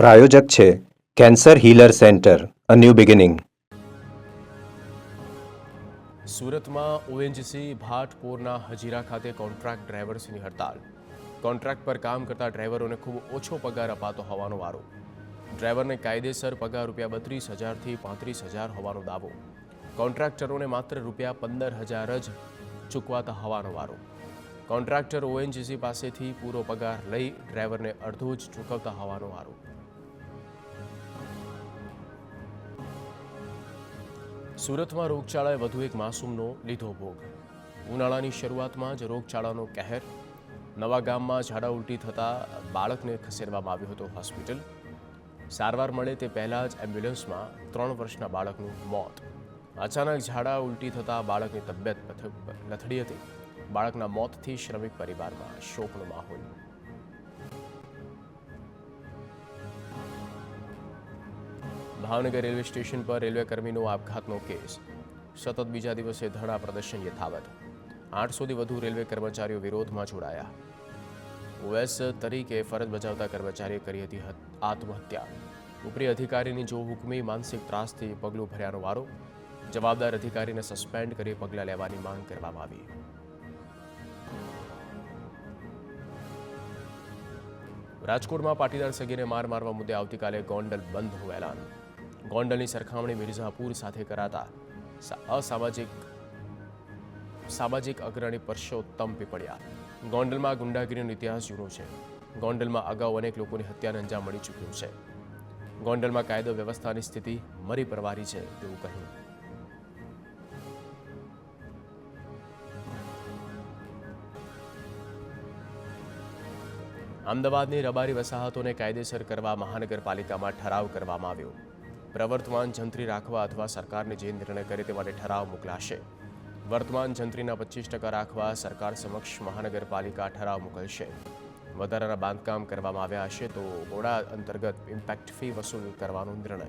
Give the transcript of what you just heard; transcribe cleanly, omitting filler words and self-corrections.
પ્રાયોજક છે cancer healer centre, a new beginning. સુરતમાં ONGC ભાટપોરના Hazira ખાતે કોન્ટ્રાક્ટ ડ્રાઈવર્સની હડતાળ. કોન્ટ્રાક્ટ પર કામ કરતા ડ્રાઈવરોને ખૂબ ઓછો પગાર અપાતો હોવાનો આરોપ. ડ્રાઈવરને કાયદેસર પગાર ₹32,000 થી ₹35,000 હોવાનો દાવો. કોન્ટ્રાક્ટરોને માત્ર ₹15,000 જ ચૂકવાતા હોવાનો આરોપ. કોન્ટ્રાક્ટર ઓએનજીસી પાસેથી પૂરો પગાર લઈ ડ્રાઈવરને અડધો જ ચૂકવતા હોવાનો આરોપ. સુરતમાં રોગચાળાએ વધુ એક માસૂમનો લીધો ભોગ. ઉનાળાની શરૂઆતમાં જ રોગચાળાનો કહેર. નવા ગામમાં ઝાડા ઉલટી થતાં બાળકને ખસેડવામાં આવ્યો હતો હોસ્પિટલ. સારવાર મળે તે પહેલાં જ એમ્બ્યુલન્સમાં 3 વર્ષના બાળકનું મોત. અચાનક ઝાડા ઉલટી થતાં બાળકની તબિયત લથડી હતી. બાળકના મોતથી શ્રમિક પરિવારમાં શોકનો માહોલ. ભાવનગર રેલવે સ્ટેશન પર રેલવે કર્મીનો આપઘાતનો કેસ. સતત બીજા દિવસે ધરણા પ્રદર્શન યથાવત. 800થી વધુ રેલવે કર્મચારીઓ વિરોધમાં જોડાયા. ઓએસ તરીકે ફરજ બજાવતા કર્મચારીએ કરી હતી આત્મહત્યા. ઉપરી અધિકારીની જો હુકમી માનસિક ત્રાસથી પગલું ભર્યાનો વારો. જવાબદાર અધિકારીને સસ્પેન્ડ કરી પગલાં લેવાની માંગ કરવામાં આવી. રાજકોટમાં પાટીદાર સગીને માર મારવા મુદ્દે આવતીકાલે ગોંડલ બંધનું એલાન. ગોંડલની સરખામણી મિર્ઝાપુર સાથે કરાતા સામાજિક અગ્રણી પરસોત્તમ પીપળિયા. ગોંડલમાં ગુંડાગીરીનો ઇતિહાસ જૂનો છે. ગોંડલમાં અગાઉ અનેક લોકોની હત્યાને અંજામ મળી ચૂક્યું છે. ગોંડલમાં કાયદો વ્યવસ્થાની સ્થિતિ મરી પરવારી છે તેવું કહ્યું. અમદાવાદની રબારી વસાહતોને કાયદેસર કરવા મહાનગરપાલિકામાં ઠરાવ કરવામાં આવ્યો. પ્રવર્તમાન જંત્રી રાખવા અથવા સરકારને જે નિર્ણય કરે તે માટે ઠરાવ મોકલાશે. વર્તમાન જંત્રીના 25% રાખવા સરકાર સમક્ષ મહાનગરપાલિકા ઠરાવ મોકલશે. વધારાના બાંધકામ કરવામાં આવ્યા હશે તો ગોળા અંતર્ગત ઇમ્પેક્ટ ફી વસૂલ કરવાનો નિર્ણય.